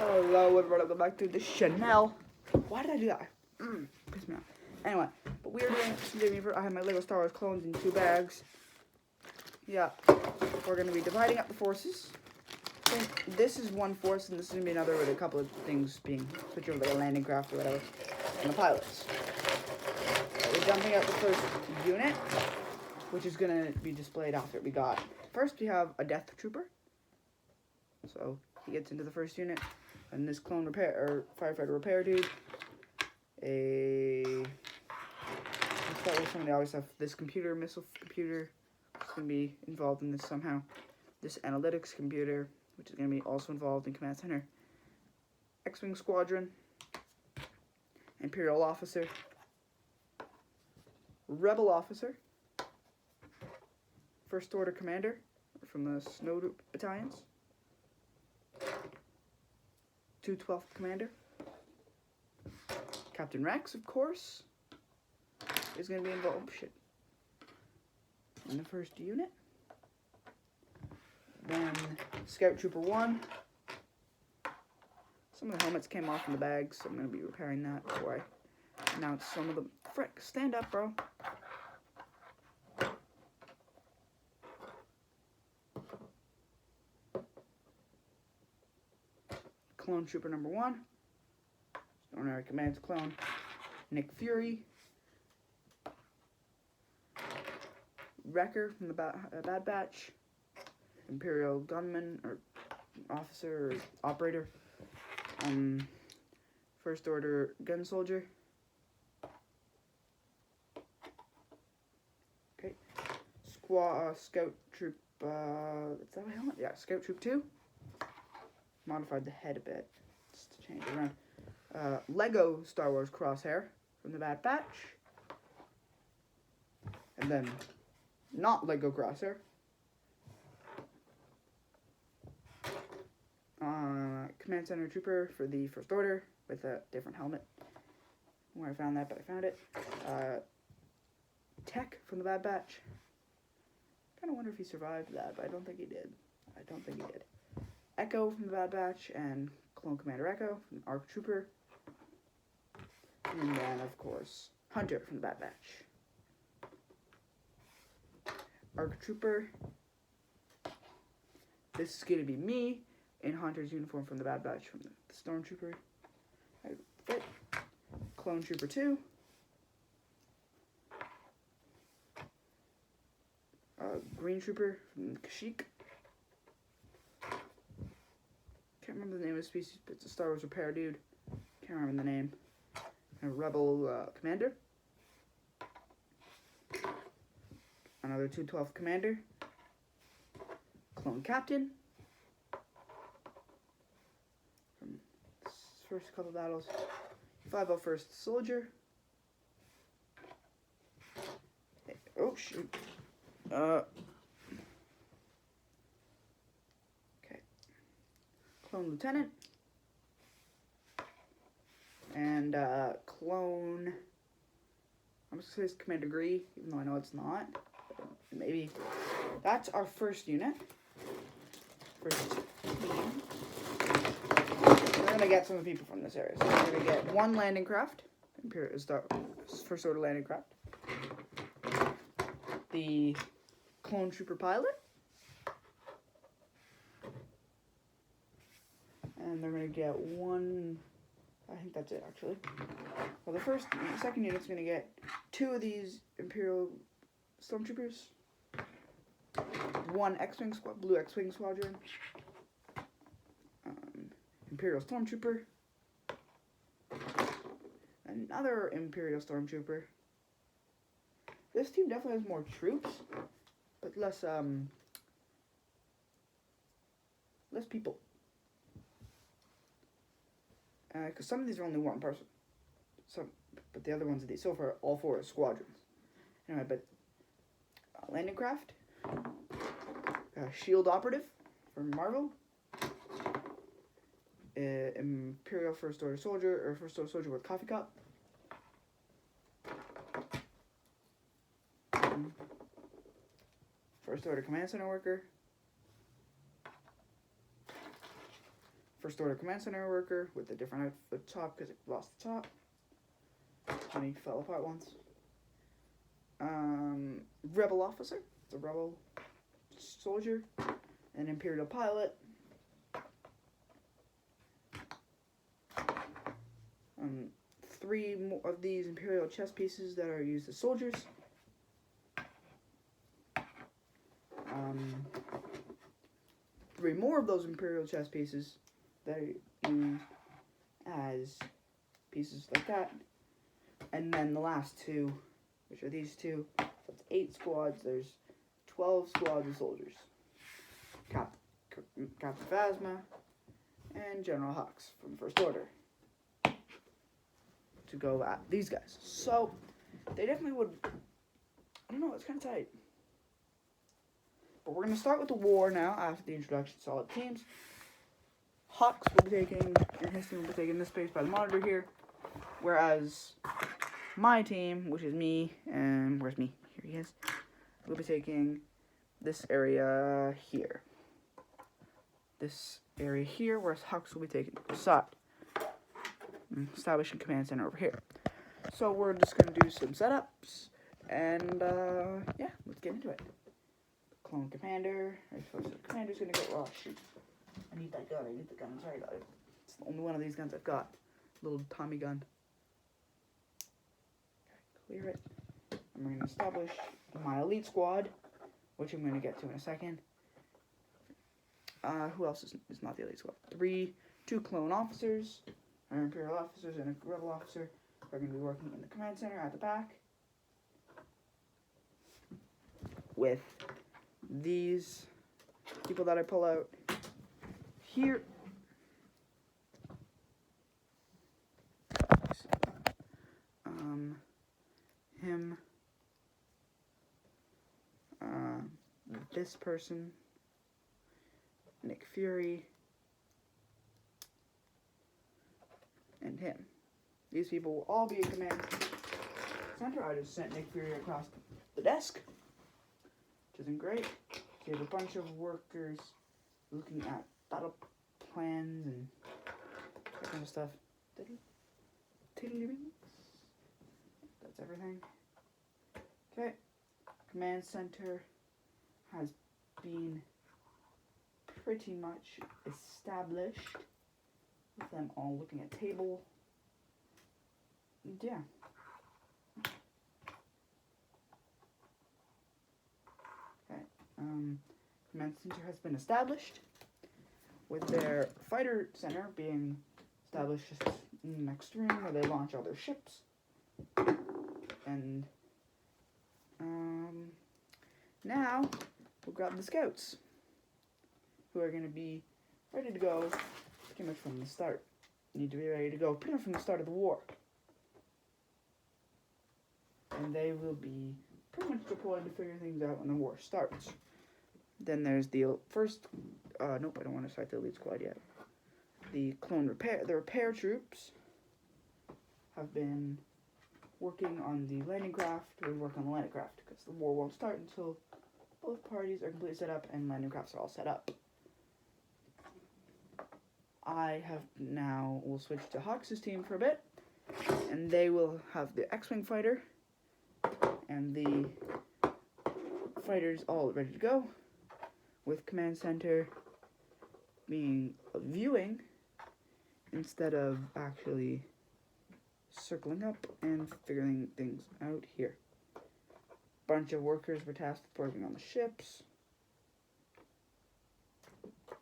Hello, everybody. Welcome back to the Chanel. Why did I do that? Pissed me off. Anyway, but we are doing CJ Weaver. I have my Lego Star Wars clones in 2 bags. Yeah, we're going to be dividing up the forces. So this is one force, and this is going to be another with a couple of things being switched over, like a landing craft or whatever, and the pilots. We're jumping out the first unit, which is going to be displayed after we got. First, we have a Death Trooper. So he gets into the first unit. And this clone repair, or firefighter repair dude, let's start with some of the obvious stuff. This missile computer, is going to be involved in this somehow. This analytics computer, which is going to be also involved in command center. X-Wing squadron, Imperial officer, Rebel officer, First Order commander from the Snow battalions. 212th Commander. Captain Rex, of course, is going to be involved. In the first unit. Then Scout Trooper 1. Some of the helmets came off in the bags, so I'm going to be repairing that before I announce some of them. Frick, stand up, bro. Clone Trooper number 1. Ordinary Command's clone. Nick Fury. Wrecker from the Bad Batch. Imperial gunman or officer or operator. First Order gun soldier. Okay. Scout Troop. Is that my helmet? Yeah, Scout Troop 2. Modified the head a bit just to change it around. Lego Star Wars Crosshair from the Bad Batch. And then not Lego Crosshair. Command Center Trooper for the First Order with a different helmet. Where I found that, but I found it. Tech from the Bad Batch. Kind of wonder if he survived that, but I don't think he did. Echo from the Bad Batch and Clone Commander Echo from ARC Trooper. And then, of course, Hunter from the Bad Batch. ARC Trooper. This is going to be me in Hunter's uniform from the Bad Batch from the Stormtrooper. Fit. Clone Trooper 2. Green Trooper from Kashyyyk. Can't remember the name of the species, but it's a Star Wars repair dude. Can't remember the name. A Rebel commander. Another 212th Commander. Clone Captain. From first couple battles. 501st Soldier. Oh, shoot. Okay. Clone Lieutenant. And clone, I'm just going to say it's Commander Gree, even though I know it's not. Maybe. That's our first unit. First team. We're going to get some people from this area. So we're going to get 1 landing craft. First Order landing craft. The Clone Trooper pilot. And they're going to get 1... I think that's it, actually. Well, the second unit's going to get 2 of these Imperial Stormtroopers. 1 X-Wing Blue X-Wing Squadron. Imperial Stormtrooper. Another Imperial Stormtrooper. This team definitely has more troops, but less people. Because some of these are only 1 person. But the other ones are these. So far, all 4 are squadrons. Anyway, but landing craft. Shield operative from Marvel. Imperial First Order soldier, or First Order soldier with coffee cup. First Order command center worker. First Order Command Center worker with a different outfit top because it lost the top. And he fell apart once. Rebel officer. It's a rebel soldier. An Imperial pilot. Three more of these Imperial chess pieces that are used as soldiers. Three more of those Imperial chess pieces that are used as pieces like that. And then the last two, which are these two. So it's 8 squads. There's 12 squads of soldiers. Captain Phasma and General Hux from First Order to go at these guys. So they definitely would, I don't know, it's kind of tight. But we're going to start with the war now after the introduction to solid teams. Hux will be taking, and his team will be taking this space by the monitor here. Whereas my team, which is me, and where's me? Here he is. Will be taking this area here. This area here, whereas Hux will be taking the side. Establishing command center over here. So we're just going to do some setups, and yeah, let's get into it. Clone commander. I suppose the commander's going to go, oh shoot. I need that gun, I need the gun, sorry about it. It's the only one of these guns I've got. Little Tommy gun. Okay, clear it. And we're going to establish my elite squad, which I'm going to get to in a second. Who else is not the elite squad? 2 clone officers, or Imperial officers, and a rebel officer are going to be working in the command center at the back with these people that I pull out here. Him, this person, Nick Fury, and him. These people will all be in command center. I just sent Nick Fury across the desk, which isn't great. So you have a bunch of workers looking at battle plans and that kind of stuff. That's everything. Okay. Command center has been pretty much established with them all looking at table. Yeah. Okay. Command center has been established with their fighter center being established just in the next room where they launch all their ships. And now we'll grab the scouts, who are going to be ready to go pretty much from the start. Need to be ready to go pretty much from the start of the war. And they will be pretty much deployed to figure things out when the war starts. Then there's the first, nope, I don't want to start the elite squad yet. The repair troops have been working on the landing craft. We work on the landing craft because the war won't start until both parties are completely set up and landing crafts are all set up. We'll switch to Hux's team for a bit, and they will have the X-Wing fighter and the fighters all ready to go, with command center being viewing instead of actually circling up and figuring things out here. Bunch of workers were tasked with working on the ships,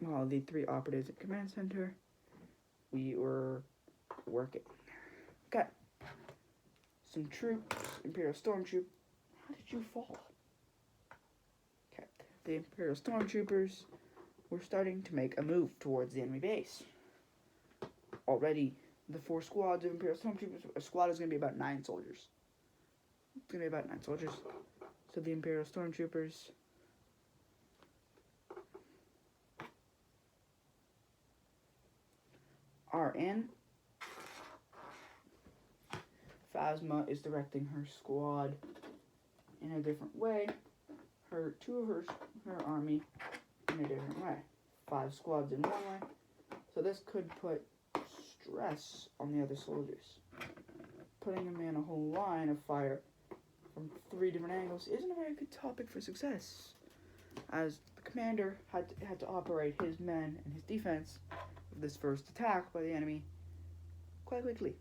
while the 3 operatives at command center, we were working. Okay. Some troops, Imperial Stormtroop. How did you fall? Okay. The Imperial Stormtroopers were starting to make a move towards the enemy base. Already, the 4 squads of Imperial Stormtroopers, a squad is going to be about 9 soldiers. It's going to be about 9 soldiers. So the Imperial Stormtroopers are in. Phasma is directing her squad in a different way. Her army in a different way. 5 squads in one way. So this could put stress on the other soldiers. Putting them in a whole line of fire from 3 different angles isn't a very good topic for success, as the commander had to operate his men and his defense of this first attack by the enemy quite quickly.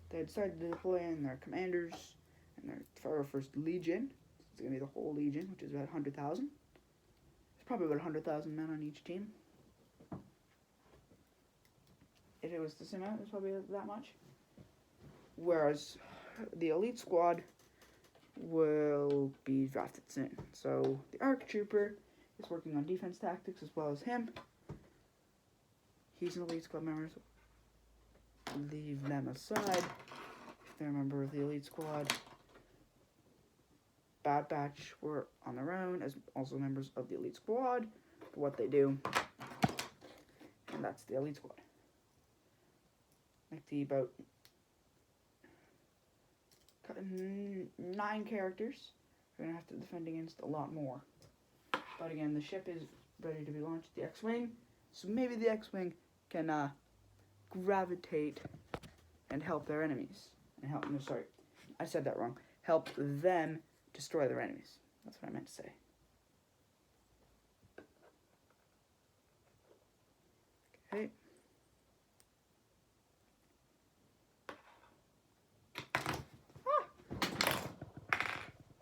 They had decided to deploy in their commanders and their first legion. It's going to be the whole legion, which is about 100,000. There's probably about 100,000 men on each team. If it was the same amount, it's probably that much. Whereas the elite squad will be drafted soon. So the ARC Trooper is working on defense tactics as well as him. He's an elite squad member, so leave them aside. If they're a member of the elite squad. Bad Batch were on their own as also members of the elite squad for what they do. And that's the elite squad. Like the about 9 characters. We're going to have to defend against a lot more. But again, the ship is ready to be launched, the X-Wing. So maybe the X-Wing can gravitate and help their enemies. And help, no, sorry, I said that wrong. Help them destroy their enemies. That's what I meant to say. Okay.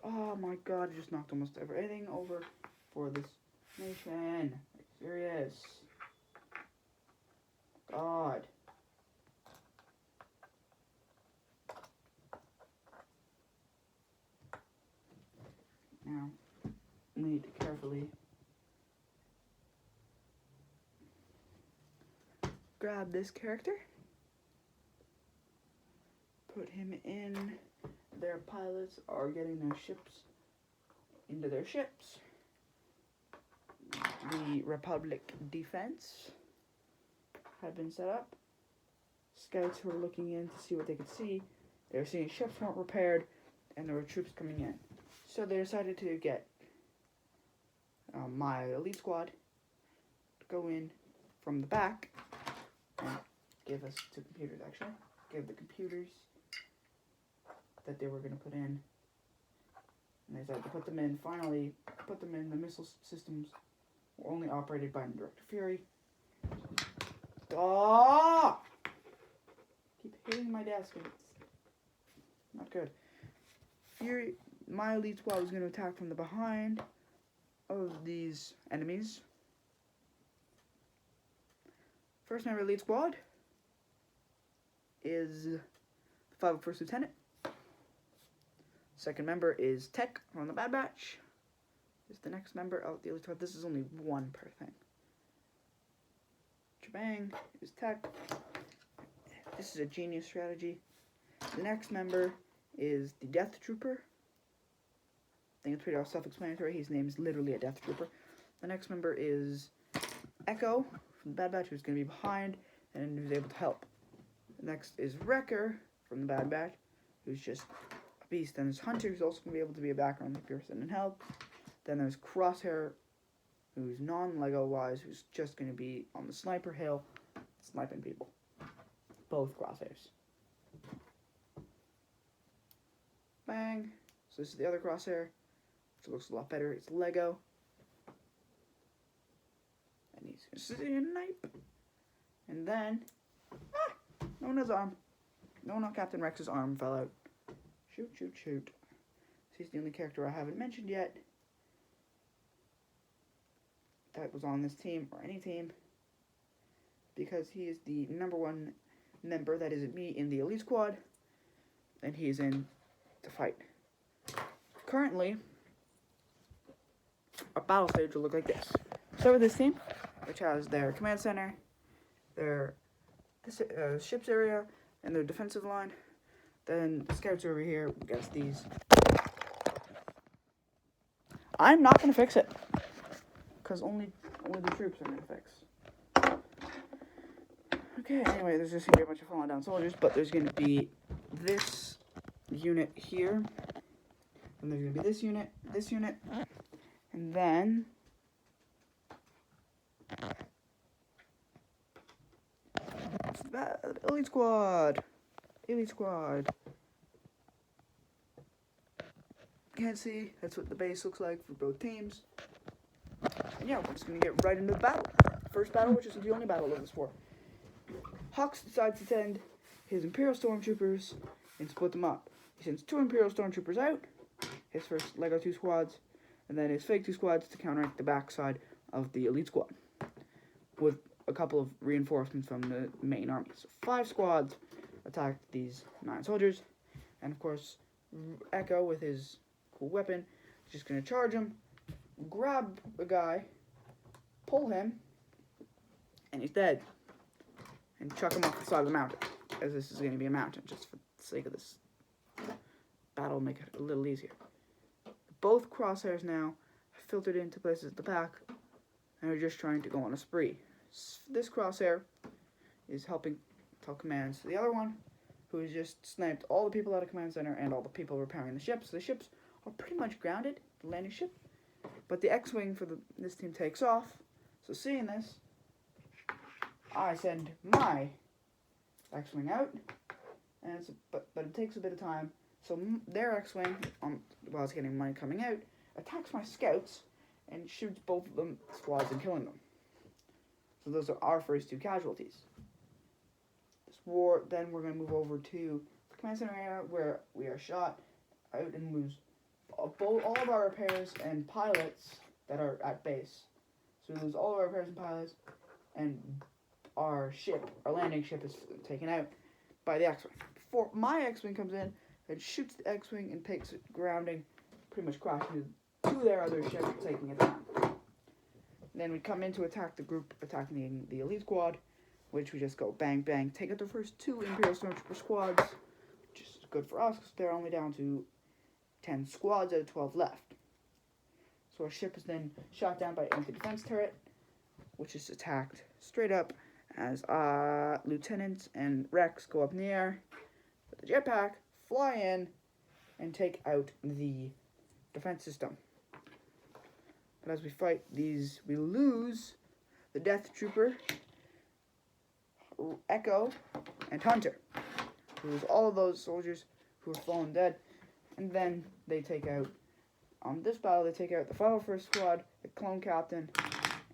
Oh my god, I just knocked almost everything over for this nation. Like, serious. God. Now, we need to carefully grab this character. Put him in. Their pilots are getting their ships into their ships. The Republic defense had been set up. Scouts were looking in to see what they could see. They were seeing ships weren't repaired, and there were troops coming in. So they decided to get my elite squad to go in from the back and give us 2 computers, actually. Give the computers that they were going to put in. And they decided to put them in. Finally, put them in. The missile systems were only operated by Director Fury. Oh! Keep hitting my desk. It's not good. Fury, my elite squad was going to attack from the behind of these enemies. First member elite squad is the 501st Lieutenant. Second member is Tech from the Bad Batch. Is the next member of the elite squad. This is only 1 per thing. Chabang is Tech. This is a genius strategy. The next member is the Death Trooper. I think it's pretty self-explanatory. His name is literally a Death Trooper. The next member is Echo from the Bad Batch, who's going to be behind and who's able to help. The next is Wrecker from the Bad Batch, who's just a beast. And there's Hunter, who's also going to be able to be a background person and help. Then there's Crosshair, who's non-Lego wise, who's just going to be on the sniper hill, sniping people. Both Crosshairs. Bang. So this is the other Crosshair, which looks a lot better. It's Lego. And he's going to snipe. And then, Nona's arm. Nona, Captain Rex's arm fell out. Shoot, shoot, shoot. He's the only character I haven't mentioned yet that was on this team, or any team, because he is the #1 member that isn't me in the elite squad, and he's in to fight. Currently, our battle stage will look like this. Start with this team, which has their command center, their ships area, and their defensive line. Then the scouts over here against these. I'm not going to fix it, because only the troops are going to fix. Okay, anyway, there's just going to be a bunch of falling down soldiers, but there's going to be this unit here, and there's going to be this unit, and then Elite Squad. Elite Squad. Can't see. That's what the base looks like for both teams. And yeah, we're just going to get right into the battle. First battle, which is the only battle of this war. Hux decides to send his Imperial Stormtroopers and split them up. He sends 2 Imperial Stormtroopers out, his first Lego 2 squads, and then his fake 2 squads to counteract the backside of the Elite Squad, with a couple of reinforcements from the main army. So 5 squads attack these 9 soldiers, and of course, Echo with his cool weapon is just going to charge him, grab a guy, pull him, and he's dead. And chuck him off the side of the mountain, as this is going to be a mountain, just for the sake of this battle, make it a little easier. Both crosshairs now have filtered into places at the back, and are just trying to go on a spree. This crosshair is helping tell commands to the other one, who has just sniped all the people out of command center and all the people repairing the ships. The ships are pretty much grounded, the landing ship, but the X-Wing for this team takes off. So seeing this, I send my X-Wing out, and but it takes a bit of time. So their X-Wing, while it's getting money coming out, attacks my scouts and shoots both of them squads and killing them. So those are our first 2 casualties. This war, then we're going to move over to the command center area where we are shot out and lose all of our repairs and pilots that are at base. So we lose all of our repairs and pilots, and our landing ship is taken out by the X-Wing. Before my X-Wing comes in and shoots the X-Wing and takes it grounding, pretty much crashing to their other ship, taking it down. Then we come in to attack the group attacking the Elite Squad, which we just go bang bang, take out the first 2 Imperial Stormtrooper squads, which is good for us because they're only down to 10 squads out of 12 left. So our ship is then shot down by an anti-defense turret, which is attacked straight up as Lieutenant and Rex go up in the air with the jetpack, fly in, and take out the defense system. But as we fight these, we lose the Death Trooper, Echo, and Hunter. We lose all of those soldiers who are fallen dead, and then they take out, on this battle, they take out the 501st Squad, the Clone Captain,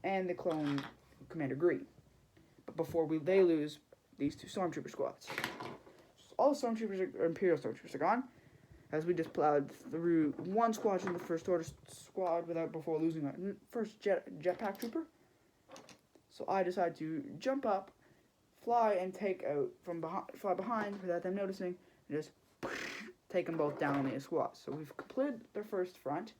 and the Clone Commander Green. But before they lose these 2 Stormtrooper squads. So all the Stormtroopers Imperial Stormtroopers are gone, as we just plowed through 1 squadron, the First Order squad, before losing our first jetpack trooper. So I decide to jump up, fly, and take out fly behind without them noticing, and just take them both down in the squad. So we've completed their first front.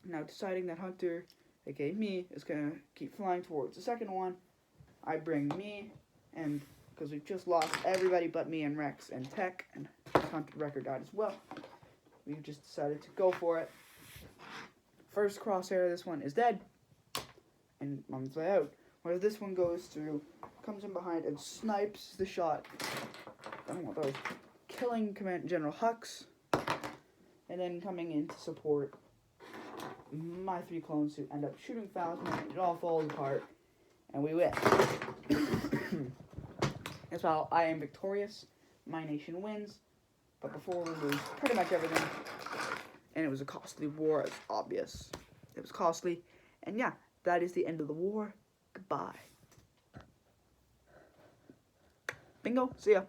Now deciding that Hunter, aka me, is going to keep flying towards the second one, I bring me, and because we've just lost everybody but me and Rex and Tech, and Hunter Record died as well, we've just decided to go for it. First crosshair, this one is dead, and on its way out. Whereas this one goes through, comes in behind and snipes the shot. I don't want those. Killing Command General Hux, and then coming in to support my 3 clones who end up shooting Phasma, and it all falls apart, and we win. As well, I am victorious. My nation wins, but before we lose pretty much everything, and it was a costly war, it's obvious. It was costly, and yeah, that is the end of the war. Goodbye. Bingo, see ya.